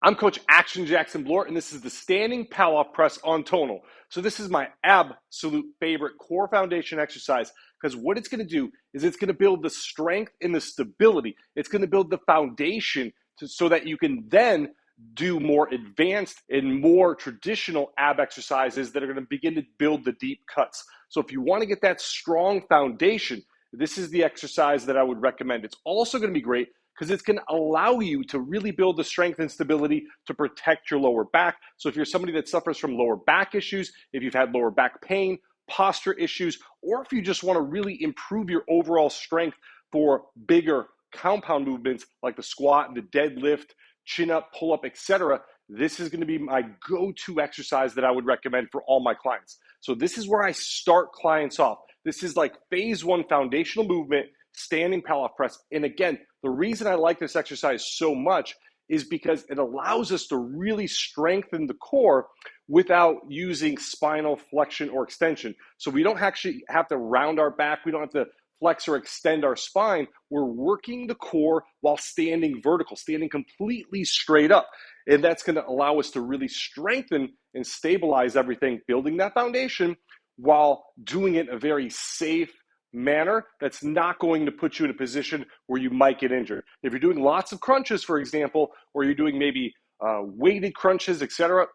I'm Coach Action Jackson Bloore, and this is the standing Pallof press on Tonal. So this is my absolute favorite core foundation exercise because what it's going to do is it's going to build the strength and the stability. It's going to build the foundation so that you can then do more advanced and more traditional ab exercises that are going to begin to build the deep cuts. So if you want to get that strong foundation, this is the exercise that I would recommend. It's also going to be great because it's going to allow you to really build the strength and stability to protect your lower back. So if you're somebody that suffers from lower back issues, if you've had lower back pain, posture issues, or if you just want to really improve your overall strength for bigger compound movements like the squat and the deadlift, chin up, pull up, etc., this is going to be my go-to exercise that I would recommend for all my clients. So this is where I start clients off. This is like phase one foundational movement, standing Pallof press. And again, the reason I like this exercise so much is because it allows us to really strengthen the core without using spinal flexion or extension. So we don't actually have to round our back. We don't have to flex or extend our spine. We're working the core while standing vertical, standing completely straight up. And that's going to allow us to really strengthen and stabilize everything, building that foundation while doing it in a very safe manner that's not going to put you in a position where you might get injured. If you're doing lots of crunches, for example, or you're doing maybe weighted crunches, etc.,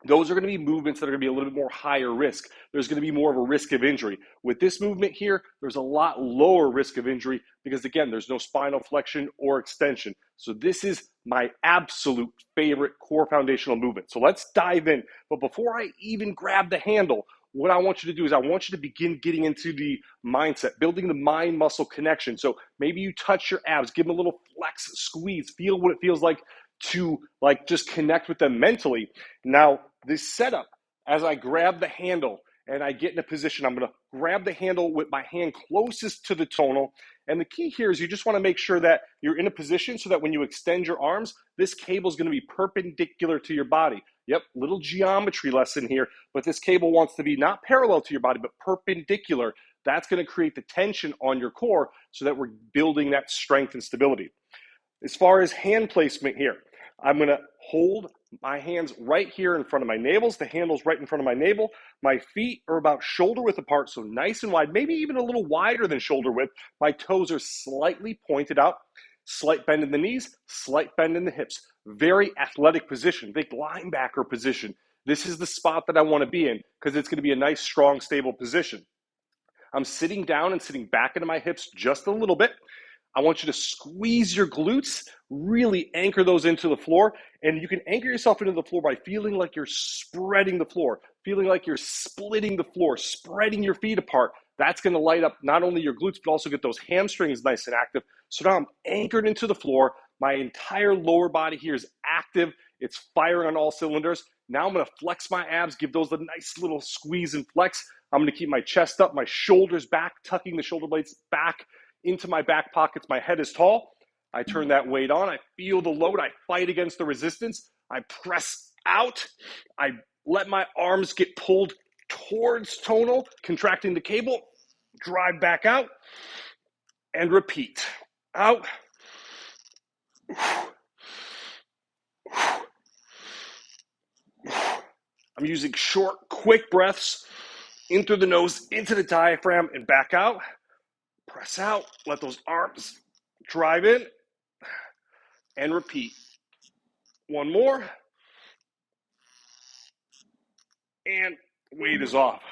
those are going to be movements that are going to be a little bit more higher risk. There's going to be more of a risk of injury. With this movement here, there's a lot lower risk of injury because, again, there's no spinal flexion or extension. So this is my absolute favorite core foundational movement. So let's dive in. But before I even grab the handle, what I want you to do is I want you to begin getting into the mindset, building the mind-muscle connection. So maybe you touch your abs, give them a little flex, squeeze, feel what it feels like to just connect with them mentally. Now, this setup, as I grab the handle and I get in a position, I'm going to grab the handle with my hand closest to the tonal. And the key here is you just want to make sure that you're in a position so that when you extend your arms, this cable is going to be perpendicular to your body. Yep, little geometry lesson here, but this cable wants to be not parallel to your body, but perpendicular. That's going to create the tension on your core so that we're building that strength and stability. As far as hand placement here, I'm going to hold my hands right here in front of my navels. The handle's right in front of my navel. My feet are about shoulder width apart, so nice and wide, maybe even a little wider than shoulder width. My toes are slightly pointed out. Slight bend in the knees, slight bend in the hips. Very athletic position, big linebacker position. This is the spot that I want to be in because it's going to be a nice, strong, stable position. I'm sitting down and sitting back into my hips just a little bit. I want you to squeeze your glutes, really anchor those into the floor. And you can anchor yourself into the floor by feeling like you're spreading the floor, feeling like you're splitting the floor, spreading your feet apart. That's going to light up not only your glutes, but also get those hamstrings nice and active. So now I'm anchored into the floor. My entire lower body here is active. It's firing on all cylinders. Now I'm going to flex my abs, give those a nice little squeeze and flex. I'm going to keep my chest up, my shoulders back, tucking the shoulder blades back into my back pockets. My head is tall. I turn that weight on. I feel the load. I fight against the resistance. I press out. I let my arms get pulled towards tonal, contracting the cable, drive back out, and repeat. Out. I'm using short, quick breaths in through the nose, into the diaphragm, and back out. Press out, let those arms drive in, and repeat. One more, and weight is off.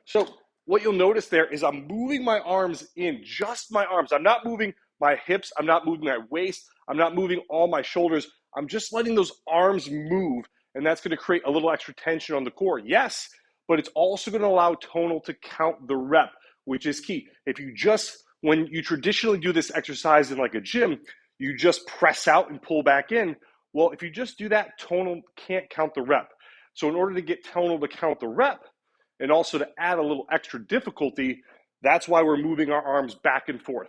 So what you'll notice there is I'm moving my arms in, just my arms. I'm not moving my hips, I'm not moving my waist, I'm not moving all my shoulders. I'm just letting those arms move, and that's going to create a little extra tension on the core. Yes, but it's also going to allow tonal to count the rep, which is key. When you traditionally do this exercise in like a gym, you just press out and pull back in. Well, if you just do that, tonal can't count the rep. So in order to get tonal to count the rep and also to add a little extra difficulty, that's why we're moving our arms back and forth.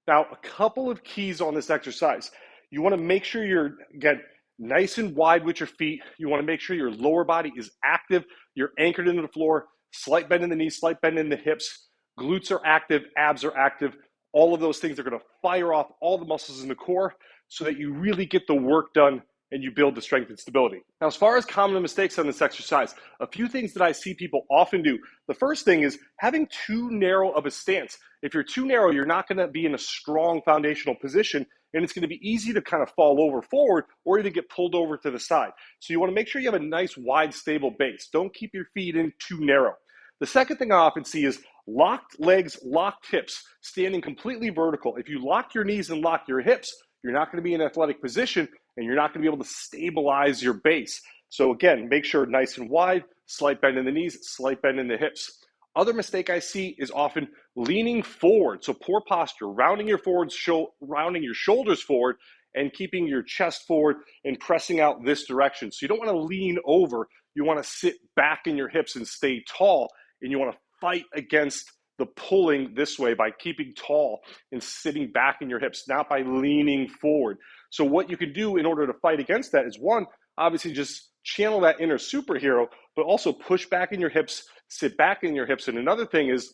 Now, a couple of keys on this exercise. You want to make sure you're, again, nice and wide with your feet. You want to make sure your lower body is active. You're anchored into the floor, slight bend in the knees, slight bend in the hips. Glutes are active, abs are active. All of those things are going to fire off all the muscles in the core so that you really get the work done and you build the strength and stability. Now, as far as common mistakes on this exercise, a few things that I see people often do. The first thing is having too narrow of a stance. If you're too narrow, you're not going to be in a strong foundational position, and it's going to be easy to kind of fall over forward or even get pulled over to the side. So you want to make sure you have a nice, wide, stable base. Don't keep your feet in too narrow. The second thing I often see is locked legs, locked hips, standing completely vertical. If you lock your knees and lock your hips, you're not going to be in an athletic position, and you're not going to be able to stabilize your base. So again, make sure nice and wide, slight bend in the knees, slight bend in the hips. Other mistake I see is often leaning forward. So poor posture, rounding your shoulders forward and keeping your chest forward and pressing out this direction. So you don't want to lean over. You want to sit back in your hips and stay tall, and you want to fight against the pulling this way by keeping tall and sitting back in your hips, not by leaning forward. So what you can do in order to fight against that is, one, obviously just channel that inner superhero, but also push back in your hips, sit back in your hips. And another thing is,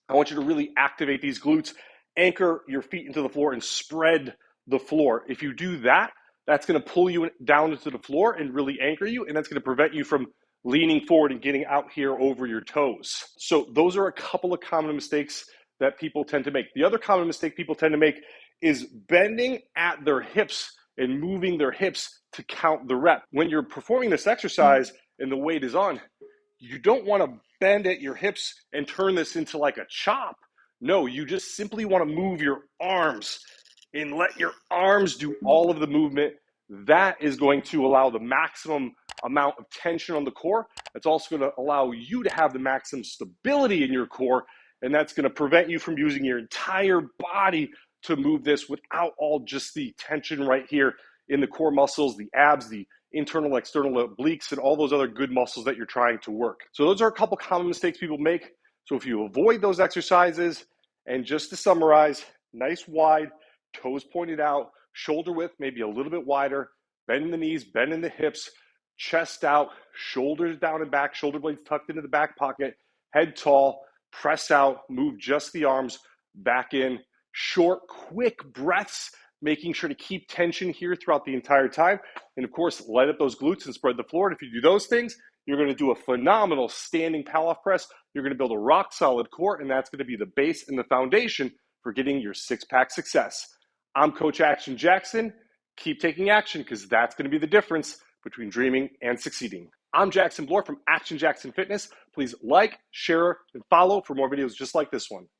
I want you to really activate these glutes, anchor your feet into the floor and spread the floor. If you do that, that's going to pull you down into the floor and really anchor you, and that's going to prevent you from leaning forward and getting out here over your toes. So those are a couple of common mistakes that people tend to make. The other common mistake people tend to make is bending at their hips and moving their hips to count the rep. When you're performing this exercise and the weight is on, you don't want to bend at your hips and turn this into like a chop. No, you just simply want to move your arms and let your arms do all of the movement. That is going to allow the maximum amount of tension on the core. It's also going to allow you to have the maximum stability in your core, and that's going to prevent you from using your entire body to move this without all just the tension right here in the core muscles, the abs, the internal, external obliques, and all those other good muscles that you're trying to work. So those are a couple common mistakes people make. So if you avoid those exercises, and just to summarize, nice wide, toes pointed out, shoulder width maybe a little bit wider, bend in the knees, bend in the hips, chest out, shoulders down and back, shoulder blades tucked into the back pocket, head tall, press out, move just the arms back in, short, quick breaths, making sure to keep tension here throughout the entire time. And of course, light up those glutes and spread the floor. And if you do those things, you're going to do a phenomenal standing Pallof press. You're going to build a rock solid core, and that's going to be the base and the foundation for getting your six-pack success. I'm Coach Action Jackson. Keep taking action, because that's going to be the difference between dreaming and succeeding. I'm Jackson Bloore from Action Jackson Fitness. Please like, share, and follow for more videos just like this one.